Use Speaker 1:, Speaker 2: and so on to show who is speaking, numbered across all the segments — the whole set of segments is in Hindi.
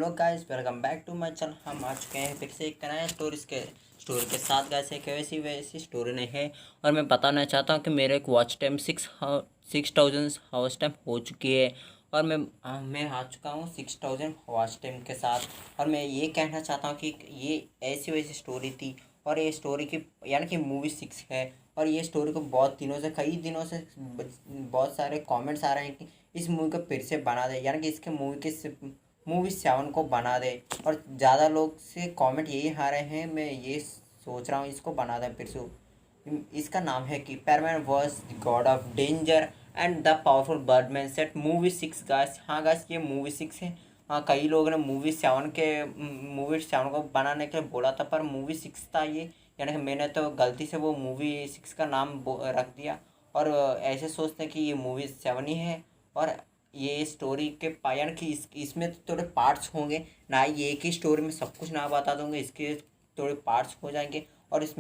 Speaker 1: Hello guys, welcome back to my channel. हम आ चुके हैं फिर से एक नया स्टोरी के साथ। गाइस एक वैसी स्टोरी नहीं है और मैं बताना चाहता हूँ कि मेरा एक वॉच टाइम 6,000 हावर्स टाइम हो चुकी है। और मैं आ चुका हूँ 6,000 वॉच टाइम के साथ। और मैं ये कहना चाहता हूँ कि ये ऐसी वैसी स्टोरी थी और ये स्टोरी की यानी कि मूवी 6 है। और ये स्टोरी को कई दिनों से बहुत सारे कमेंट्स आ रहे हैं कि इस मूवी को फिर से बना दे, यानी कि इसके मूवी 7 को बना दे। और ज़्यादा लोग से कमेंट यही आ रहे हैं, मैं ये सोच रहा हूँ इसको बना दें फिर से। इसका नाम है कि पैरमैन was the god of danger and the powerful birdman set movie 6 guys. हाँ गाइस, ये मूवी 6 है। हाँ, कई लोगों ने मूवी 7 को बनाने के लिए बोला था, पर मूवी 6 था ये। यानी कि मैंने तो गलती से वो मूवी 6 का नाम रख दिया और ऐसे सोचते हैं कि ये मूवी 7 ही है। और ये स्टोरी के पायन की इसमें तो थोड़े पार्ट्स होंगे ना, ये एक ही स्टोरी में सब कुछ ना बता दूंगा, इसके थोड़े पार्ट्स हो जाएंगे। और इस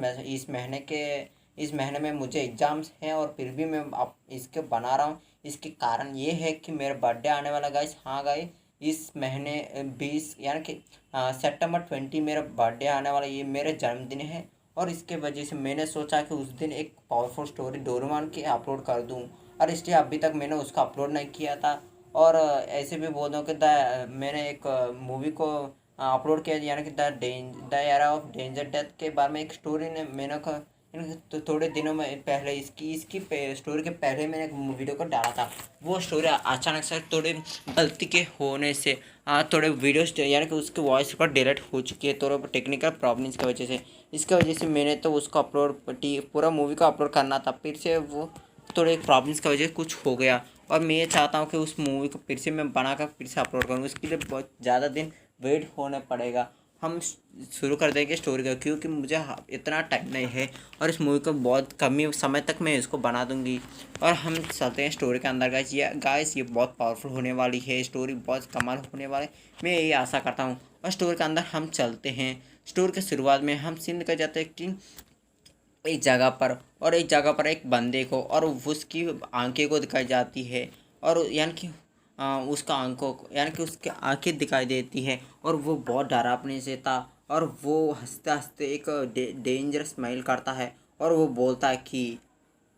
Speaker 1: महीने में मुझे एग्ज़ाम्स हैं और फिर भी मैं अब इसके बना रहा हूँ। इसके कारण ये है कि मेरा बर्थडे आने वाला गाइस। हाँ गाइस, इस महीने 20 यानी कि सितंबर 20 मेरा बर्थडे आने वाला, ये मेरा जन्मदिन है। और इसके वजह से मैंने सोचा कि उस दिन एक पावरफुल स्टोरी डोरेमोन की अपलोड कर दूँ, और इसलिए अभी तक मैंने उसका अपलोड नहीं किया था। और ऐसे भी बोल दूँ कि मैंने एक मूवी को अपलोड किया, यानी कि the era of danger death के बारे में एक स्टोरी ने मैंने तो थोड़े दिनों में पहले इसकी स्टोरी के पहले मैंने एक वीडियो को डाला था। वो स्टोरी अचानक से थोड़े गलती के होने से थोड़े वीडियोस यानी कि उसकी वॉइस रिकॉर्ड डिलीट हो चुकी है, थोड़ा टेक्निकल प्रॉब्लम्स की वजह से। इसकी वजह से मैंने तो उसको पूरा मूवी को अपलोड करना था, फिर से वो थोड़े प्रॉब्लम्स की वजह से कुछ हो गया। और मैं ये चाहता हूँ कि उस मूवी को फिर से मैं बनाकर फिर से अपलोड करूँ, इसके लिए बहुत ज़्यादा दिन वेट होने पड़ेगा। हम शुरू कर देंगे स्टोरी का, क्योंकि मुझे इतना टाइम नहीं है और इस मूवी को बहुत कम ही समय तक मैं इसको बना दूंगी। और हम चलते हैं स्टोरी के अंदर। गाइस ये बहुत पावरफुल होने वाली है, स्टोरी बहुत कमाल होने वाली, मैं यही आशा करता हूँ। और स्टोरी के अंदर हम चलते हैं। स्टोरी के शुरुआत में हम सीन कर जाते हैं कि एक जगह पर एक बंदे को और उसकी आंखें को दिखाई जाती है। और यानी कि उसका आंखों को यानी कि उसकी आंखें दिखाई देती है और वो बहुत डरावने से था। और वो हंसते हंसते एक डेंजरस स्माइल करता है और वो बोलता है कि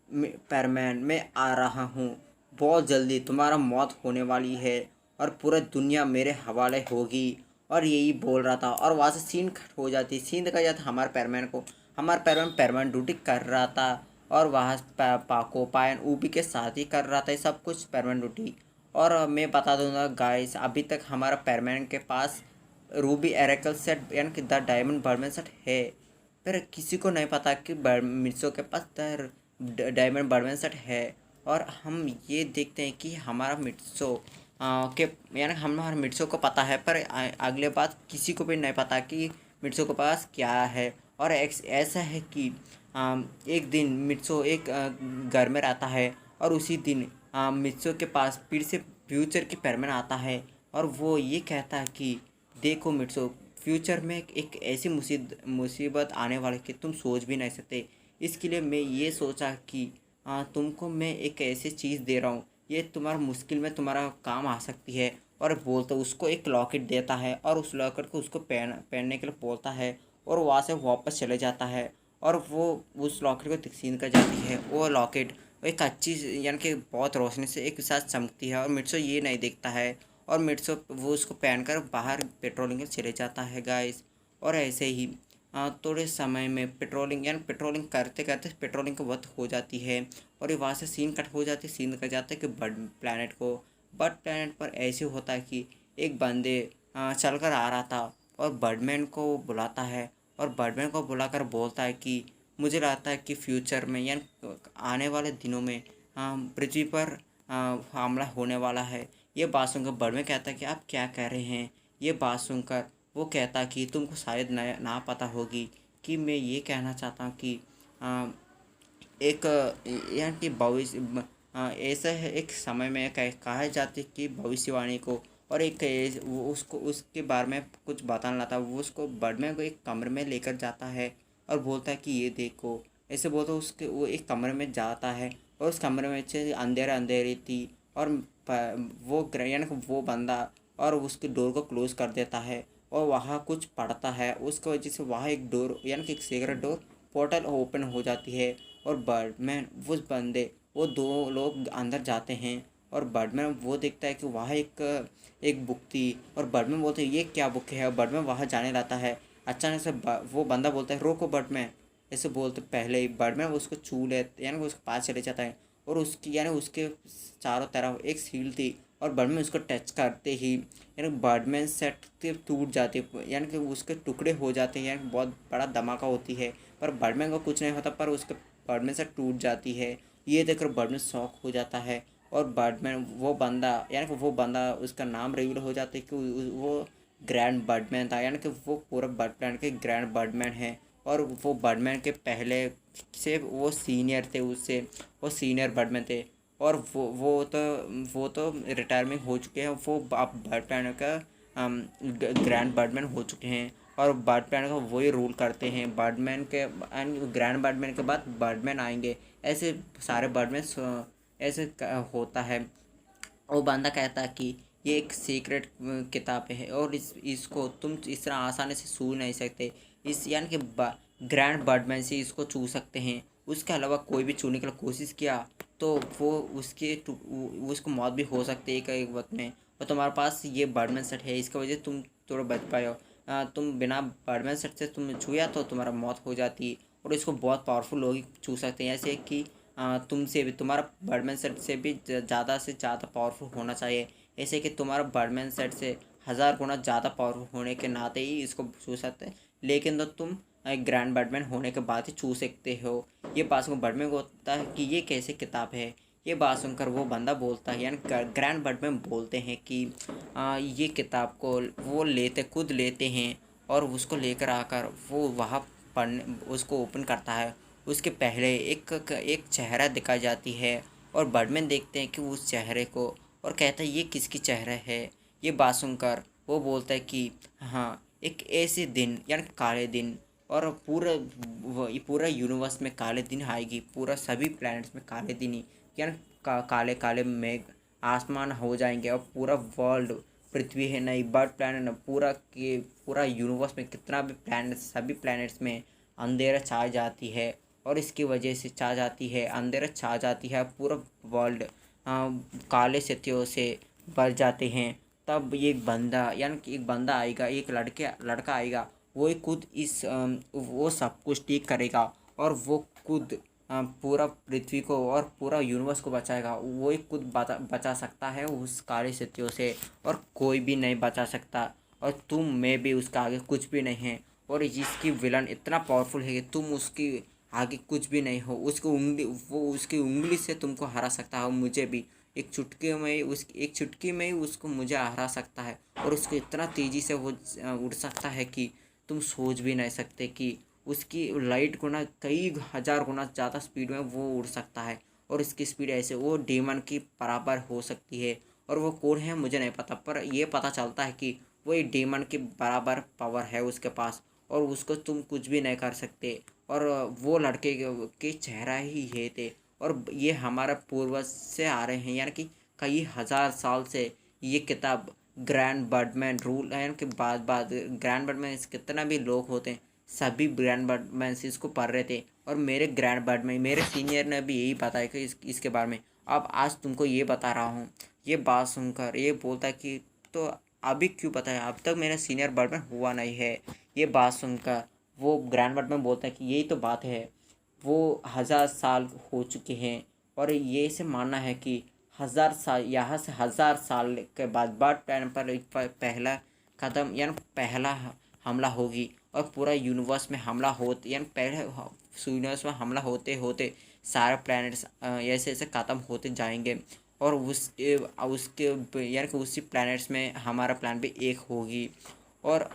Speaker 1: पैरमैन मैं आ रहा हूँ, बहुत जल्दी तुम्हारा मौत होने वाली है और पूरा दुनिया मेरे हवाले होगी। और यही बोल रहा था और वहाँ से सीन दिखाई जाता हमारे पैरमैन को। हमारा पैरमैन ड्यूटी कर रहा था और वहाँ पाको पायन ऊबी के साथ ही कर रहा था ये सब कुछ पैरमैन ड्यूटी। और मैं बता दूंगा गाइस, अभी तक हमारा पैरमैन के पास रूबी एरेकल सेट यानी कि द डायमंड बर्डमैन सेट है, पर किसी को नहीं पता कि मिर्चों के पास डायमंड बर्डमैन सेट है। और हम ये देखते हैं कि हमारा मिर्चो के यानी हमारे मिर्चों को पता है, पर अगले बात किसी को भी नहीं पता कि मिर्चों के पास क्या है। और ऐसा है कि एक दिन मिर्चो एक घर में रहता है और उसी दिन मिर्चो के पास फिर से फ्यूचर की पैरमैन आता है और वो ये कहता है कि देखो मिर्चो, फ्यूचर में एक ऐसी मुसीबत आने वाली कि तुम सोच भी नहीं सकते। इसके लिए मैं ये सोचा कि तुमको मैं एक ऐसी चीज़ दे रहा हूँ, ये तुम्हारा मुश्किल में तुम्हारा काम आ सकती है। और बोलता उसको एक लॉकेट देता है और उस लॉकेट को उसको पहनने के लिए बोलता है और वहाँ से वापस चले जाता है। और वो उस लॉकेट को तकसीम कर जाती है। वो लॉकेट एक अच्छी यानी कि बहुत रोशनी से एक साथ चमकती है और मिर्चो ये नहीं देखता है। और मिर्चो वो उसको पहनकर बाहर पेट्रोलिंग चले जाता है गाइस। और ऐसे ही थोड़े समय में पेट्रोलिंग करते करते पेट्रोलिंग का वक्त हो जाती है और ये वहाँ से सीन कट जाता है कि बर्ड प्लानट पर ऐसे होता है कि एक बंदे चल कर आ रहा था और बर्डमैन को बुलाता है और बर्डमैन को बुलाकर बोलता है कि मुझे लगता है कि फ्यूचर में यानी आने वाले दिनों में पृथ्वी पर हमला होने वाला है। ये बात सुनकर बर्डमैन कहता है कि आप क्या कह रहे हैं। ये बात सुनकर वो कहता कि तुमको शायद ना पता होगी कि मैं ये कहना चाहता हूँ कि एक यानी कि भविष्य ऐसा है, एक समय में कहा जाती कि भविष्यवाणी को और उसको उसके बारे में कुछ बताना था। वो उसको बर्डमैन को एक कमरे में लेकर जाता है और बोलता है कि ये देखो, ऐसे बोलता उसके वो एक कमरे में जाता है और उस कमरे में अच्छे अंधेरा अंधेरी थी। और वो यानी कि वो बंदा और उसके डोर को क्लोज़ कर देता है और वहाँ कुछ पड़ता है। उसकी वजह से वहाँ एक डोर यानी कि एक सीक्रेट डोर पोर्टल ओपन हो जाती है और बर्डमैन उस बंदे वो दो लोग अंदर जाते हैं और बर्डमैन वो देखता है कि वहाँ एक बुक थी और बर्डमैन बोलते हैं ये क्या बुक है और बर्डमैन वहाँ जाने लाता है। अचानक से वो बंदा बोलता है रोको बर्डमैन, ऐसे बोलते पहले ही बर्डमैन उसको छू लेते यानी उसके पास चले जाता है और उसकी यानी उसके चारों तरफ एक सील थी और बर्डमैन उसको टच करते ही यानी बर्डमैन सेट टूट जाती है यानी कि उसके टुकड़े हो जाते हैं यानी बहुत बड़ा धमाका होती है पर बर्डमैन को कुछ नहीं होता पर उसके बर्डमैन से टूट जाती है। ये देखकर बर्डमैन शॉक हो जाता है और बर्डमैन वो बंदा यानी कि वो बंदा उसका नाम रिवील हो जाता है कि वो ग्रैंड बर्डमैन था यानी कि वो पूरा बर्डमैन के ग्रैंड बर्डमैन है और वो बर्डमैन के पहले से वो सीनियर थे उससे वो सीनियर बर्डमैन थे और वो तो रिटायरमेंट हो चुके हैं। वो अब बर्डमैन का ग्रैंड बर्डमैन हो चुके हैं और बर्डमैन का वही रूल करते हैं। बर्डमैन के एंड ग्रैंड बर्डमैन के बाद बर्डमैन आएंगे, ऐसे सारे बर्डमैन ऐसे होता है। वो बंदा कहता है कि ये एक सीक्रेट किताब है और इसको तुम इस तरह आसानी से छू नहीं सकते। इस यानी कि ग्रैंड बर्डमैन से इसको छू सकते हैं, उसके अलावा कोई भी छूने की कोशिश किया तो वो उसको मौत भी हो सकती है एक वक्त में। और तुम्हारे पास ये बर्डमैन सेट है, इसकी वजह से तुम थोड़ा बच पाए हो। तुम बिना बर्डमैन सेट से तुम छूया तो तुम्हारा मौत हो जाती और इसको बहुत पावरफुल लोग ही छू सकते हैं। ऐसे कि तुमसे भी तुम्हारा बर्डमैन सेट से भी ज़्यादा से ज़्यादा पावरफुल होना चाहिए। ऐसे कि तुम्हारा बर्डमैन सेट से 1000 गुना ज़्यादा पावरफुल होने के नाते ही इसको छू सकते हैं, लेकिन तो तुम एक ग्रैंड बर्डमैन होने के बाद ही छू सकते हो। ये बात सुनकर बर्डमैन को होता है कि ये कैसे किताब है। ये बात सुनकर वो बंदा बोलता है यानी ग्रैंड बर्डमैन बोलते हैं कि ये किताब को वो खुद लेते हैं और उसको लेकर आकर वो वहाँ पढ़ने उसको ओपन करता है। उसके पहले एक चेहरा दिखाई जाती है और बर्डमैन देखते हैं कि उस चेहरे को और कहता है ये किसकी चेहरा है। ये बात सुनकर वो बोलता है कि हाँ एक ऐसे दिन यानी काले दिन और पूरा यूनिवर्स में काले दिन आएगी, पूरा सभी प्लैनेट्स में काले दिन ही यानी काले काले मेघ आसमान हो जाएंगे और पूरा वर्ल्ड पृथ्वी है नहीं बर्ड प्लैनेट पूरा यूनिवर्स में कितना भी प्लैनेट सभी प्लैनेट्स में अंधेरा छा जाती है और इसकी वजह से छा जाती है अंधेरा छा जाती है पूरा वर्ल्ड काले सत्यों से भर जाते हैं। तब एक बंदा यानी कि एक बंदा आएगा, एक लड़का आएगा, वो ही खुद वो सब कुछ ठीक करेगा और वो खुद पूरा पृथ्वी को और पूरा यूनिवर्स को बचाएगा। वो ही खुद बचा सकता है उस काले सत्यों से और कोई भी नहीं बचा सकता और तुम में भी उसका आगे कुछ भी नहीं है। और जिसकी विलन इतना पावरफुल है कि तुम उसकी आगे कुछ भी नहीं हो, उसकी उंगली से तुमको हरा सकता है। मुझे भी एक चुटकी में ही उसको मुझे हरा सकता है और उसको इतना तेज़ी से वो उड़ सकता है कि तुम सोच भी नहीं सकते कि उसकी लाइट गुना कई हज़ार गुना ज़्यादा स्पीड में वो उड़ सकता है और इसकी स्पीड ऐसे वो डेमन की बराबर हो सकती है। और वो कौन है मुझे नहीं पता, पर ये पता चलता है कि वो एक डेमन के बराबर पावर है उसके पास और उसको तुम कुछ भी नहीं कर सकते। और वो लड़के के चेहरा ही ये थे और ये हमारा पूर्वज से आ रहे हैं यानी कि कई हज़ार साल से ये किताब ग्रैंड बर्डमैन रूल है के बाद ग्रैंड बर्डमैन कितना भी लोग होते हैं सभी ग्रैंड बर्डमैन इसको पढ़ रहे थे और मेरे ग्रैंड बर्डमैन मेरे सीनियर ने भी यही बताया कि इसके बारे में। अब आज तुमको ये बता रहा हूँ। ये बात सुनकर ये बोलता है कि तो अभी क्यों बताया, अब तक मेरा सीनियर बर्डमैन हुआ नहीं है। ये बात सुनकर वो ग्रैंड बर्डमैन बोलता है कि यही तो बात है, वो 1000 साल हो चुके हैं और ये से मानना है कि 1000 साल यहाँ से 1000 साल के बाद बर्ड प्लान पर एक पहला कदम यानी पहला हमला होगी और पूरा यूनिवर्स में हमला होते यानी पहले यूनिवर्स में हमला होते होते सारे प्लैनेट्स ऐसे ऐसे ख़त्म होते जाएंगे और उसके उसके यानी कि उसी प्लैनेट्स में हमारा प्लान भी एक होगी और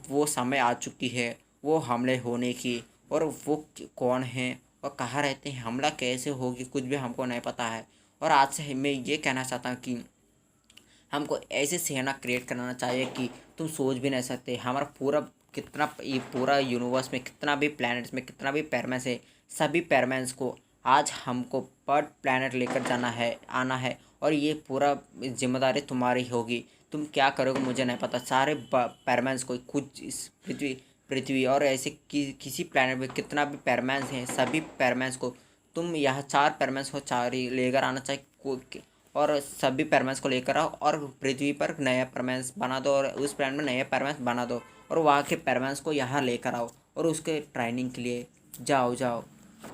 Speaker 1: वो समय आ चुकी है वो हमले होने की। और वो कौन है और कहाँ रहते हैं, हमला कैसे होगी, कुछ भी हमको नहीं पता है। और आज से मैं ये कहना चाहता हूँ कि हमको ऐसे सेना क्रिएट कराना चाहिए कि तुम सोच भी नहीं सकते। हमारा पूरा कितना ये पूरा यूनिवर्स में कितना भी प्लैनेट्स में कितना भी पैरमैन्स है, सभी पैरमैन्स को आज हमको बर्ड प्लैनेट लेकर जाना है आना है और ये पूरा जिम्मेदारी तुम्हारी होगी। तुम क्या करोगे मुझे नहीं पता। सारे पैरमैन्स को कुछ इस पृथ्वी और ऐसे किसी प्लैनेट में कितना भी पैरमैन्स हैं, सभी पैरमैन्स को तुम यहाँ 4 पैरमैन्स को 4 ही लेकर आना चाहिए और सभी पैरमैन्स को लेकर आओ और पृथ्वी पर नया पैरमैन्स बना दो और उस प्लैनेट में नए पैरमैन्स बना दो और वहाँ के पैरमैन्स को यहाँ लेकर आओ और उसके ट्रेनिंग के लिए जाओ।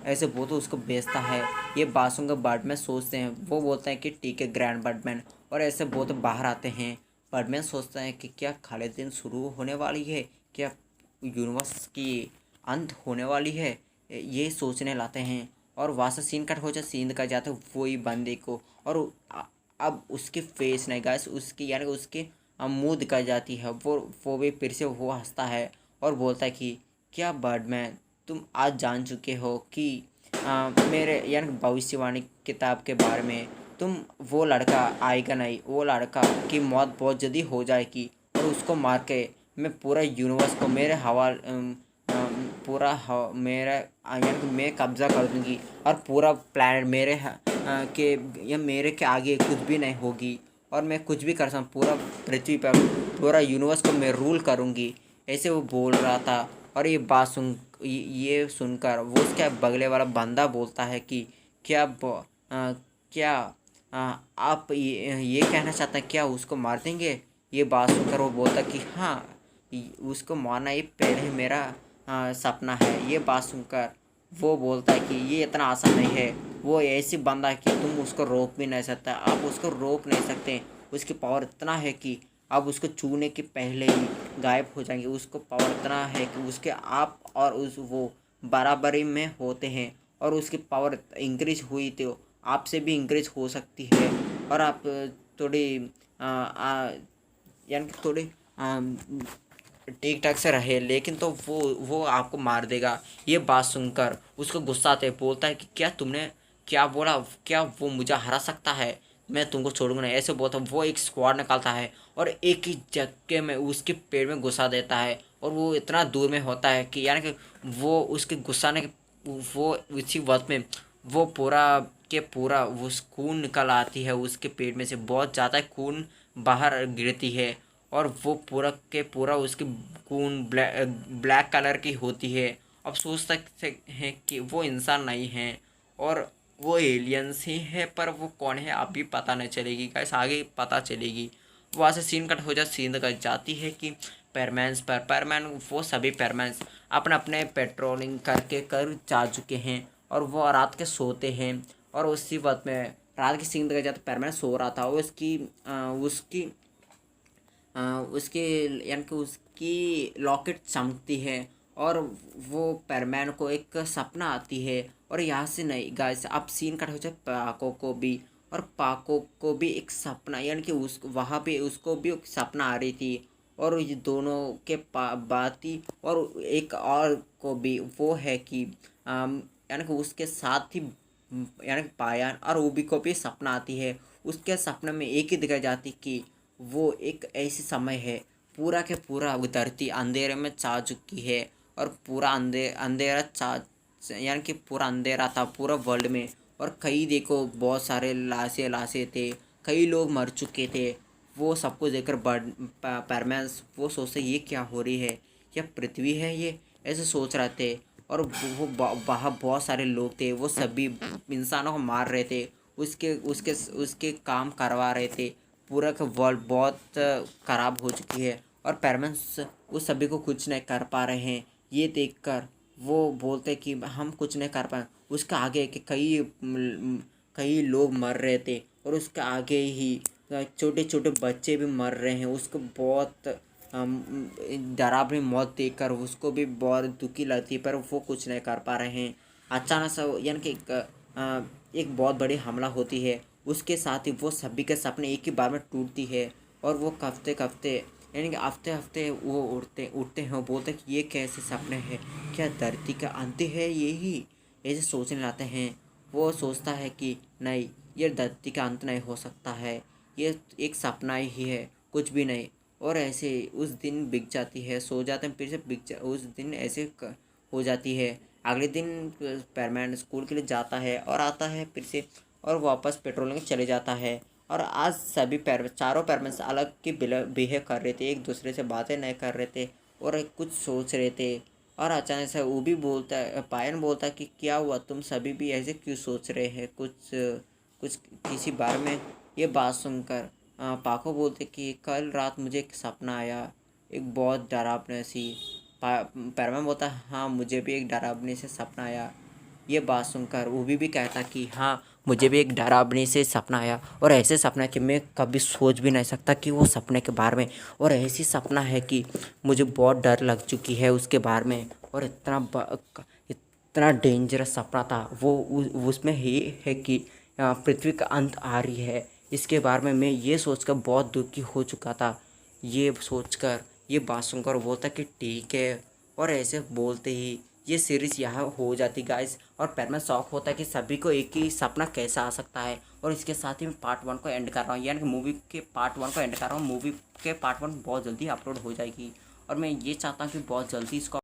Speaker 1: ऐसे वो तो उसको बेचता है। ये बासुंगा बर्डमैन सोचते हैं, वो बोलते हैं कि ठीक है ग्रैंड बर्डमैन, और ऐसे वो तो बाहर आते हैं। बर्डमैन सोचते हैं कि क्या खाली दिन शुरू होने वाली है, क्या यूनिवर्स की अंत होने वाली है, ये सोचने लाते हैं। और वहाँ से सीन कट हो जाए, सीन कर जाते वही बंदे को और अब उसकी फेस नहीं गाइस, उसकी यानी उसकी मुँह दिखाई जाती है। वो भी फिर से वो हंसता है और बोलता है कि क्या बर्डमैन, तुम आज जान चुके हो कि मेरे यानी भविष्यवाणी किताब के बारे में, तुम वो लड़का आएगा नहीं, वो लड़का की मौत बहुत जल्दी हो जाएगी और उसको मार के मैं पूरा यूनिवर्स को मेरे मेरा यानी कि मैं कब्जा कर दूंगी और पूरा प्लैनेट के या मेरे के आगे कुछ भी नहीं होगी और मैं कुछ भी कर सकूँ, पूरा पृथ्वी पर पूरा यूनिवर्स को मैं रूल करूँगी। ऐसे वो बोल रहा था और ये बात ये सुनकर वो उसके बगले वाला बंदा बोलता है कि क्या आप ये कहना चाहते हैं क्या उसको मार देंगे। ये बात सुनकर वो बोलता कि हाँ, उसको मारना ये पहले मेरा सपना है। ये बात सुनकर वो बोलता है कि ये इतना आसान नहीं है, वो ऐसी बंदा है कि तुम उसको रोक भी नहीं सकते, आप उसको रोक नहीं सकते। उसकी पावर इतना है कि आप उसको छूने के पहले ही गायब हो जाएंगे। उसको पावर इतना है कि उसके आप और वो बराबरी में होते हैं और उसकी पावर इंक्रीज हुई तो आपसे भी इंक्रीज हो सकती है और आप थोड़ी यानी कि थोड़ी ठीक ठाक से रहे, लेकिन तो वो आपको मार देगा। ये बात सुनकर उसको गुस्सा आते बोलता है कि क्या तुमने क्या बोला, क्या वो मुझे हरा सकता है, मैं तुमको छोड़ूंगा नहीं। ऐसे बोलता वो एक स्क्वाड निकालता है और एक ही झटके में उसके पेड़ में घुसा देता है और वो इतना दूर में होता है कि यानी कि वो उसके गुस्साने के वो उसी वक्त में वो पूरा वो खून निकल आती है उसके पेट में से, बहुत ज़्यादा खून बाहर गिरती है और वो पूरा के पूरा उसकी खून ब्लैक कलर की होती है। अब सोच सकते हैं कि वो इंसान नहीं है और वो एलियंस ही है, पर वो कौन है अभी पता नहीं चलेगी गाइस, आगे पता चलेगी। वहाँ से सीन कट हो जाए, सीन कट जाती है कि पैरमैन वो सभी पैरमैन्स अपने अपने पेट्रोलिंग करके कर जा चुके हैं और वो रात के सोते हैं और उसी वक्त में रात की सीन दिखाई जाती, पैरमैन सो रहा था और उसकी यानी कि उसकी लॉकेट चमकती है और वो पैरमैन को एक सपना आती है और यहाँ से नहीं गाइस, अब सीन कट हो जाए पाको को भी, और पाको को भी एक सपना यानी कि उस वहाँ पे उसको भी एक सपना आ रही थी और ये दोनों के बात थी। और एक और को भी वो है कि यानी कि उसके साथ ही यानी कि पायन और ऊबी को भी सपना आती है। उसके सपने में एक ही दिखाई जाती कि वो एक ऐसी समय है पूरा के पूरा धरती अंधेरे में छा चुकी है और पूरा अंधेरा यानी कि पूरा अंधेरा था पूरा वर्ल्ड में और कई देखो बहुत सारे लाशें थे, कई लोग मर चुके थे। वो सबको देखकर पैरमैन वो सोचते ये क्या हो रही है, क्या पृथ्वी है ये, ऐसे सोच रहे थे। और वो वहाँ बहुत सारे लोग थे, वो सभी इंसानों को मार रहे थे, उसके उसके उसके काम करवा रहे थे। पूरा का वर्ल्ड बहुत ख़राब हो चुकी है और पैरमैन्स उस सभी को कुछ नहीं कर पा रहे हैं। ये देखकर वो बोलते कि हम कुछ नहीं कर पाए। उसके आगे के कई लोग मर रहे थे और उसके आगे ही छोटे छोटे बच्चे भी मर रहे हैं। उसको बहुत डरावनी मौत देखकर उसको भी बहुत दुखी लगती है, पर वो कुछ नहीं कर पा रहे हैं। अचानक से यानी कि एक बहुत बड़ी हमला होती है, उसके साथ ही वो सभी के सपने एक ही बार में टूटती है और वो कफ्ते यानी कि हफ्ते हफ्ते वो उठते हैं, बोलते हैं कि ये कैसे सपने हैं, क्या धरती का अंत है यही, ऐसे सोचने लाते हैं। वो सोचता है कि नहीं, ये धरती का अंत नहीं हो सकता है, ये एक सपना ही है, कुछ भी नहीं। और ऐसे उस दिन बिक जाती है, सो जाते हैं, फिर से उस दिन ऐसे हो जाती है। अगले दिन पैरमैन स्कूल के लिए जाता है और आता है फिर से और वापस पेट्रोलिंग चले जाता है और आज सभी चारों पेरेंट्स अलग की बिहेव कर रहे थे, एक दूसरे से बातें नहीं कर रहे थे और कुछ सोच रहे थे। और अचानक से वो भी बोलता है, पायन बोलता है कि क्या हुआ, तुम सभी भी ऐसे क्यों सोच रहे हैं कुछ कुछ किसी बारे में। ये बात सुनकर पाको बोलते कि कल रात मुझे एक सपना आया, एक बहुत डरावना सी। पैरमैन बोलता हाँ मुझे भी एक डरावनी से सपना आया। ये बात सुनकर वो भी कहता कि हाँ मुझे भी एक डरावनी से सपना आया, और ऐसे सपना कि मैं कभी सोच भी नहीं सकता कि वो सपने के बारे में, और ऐसी सपना है कि मुझे बहुत डर लग चुकी है उसके बारे में। और इतना डेंजरस सपना था वो। उसमें ही है कि पृथ्वी का अंत आ रही है। इसके बारे में मैं ये सोचकर बहुत दुखी हो चुका था। ये सोचकर, ये बात सुनकर वो बोलता कि ठीक है, और ऐसे बोलते ही ये सीरीज़ यहाँ हो जाती गाइस। और फिर मैं शौक होता है कि सभी को एक ही सपना कैसा आ सकता है। और इसके साथ ही मैं पार्ट 1 को एंड कर रहा हूँ, यानी कि मूवी के पार्ट 1 को एंड कर रहा हूँ। मूवी के पार्ट 1 बहुत जल्दी अपलोड हो जाएगी और मैं ये चाहता हूँ कि बहुत जल्दी इसको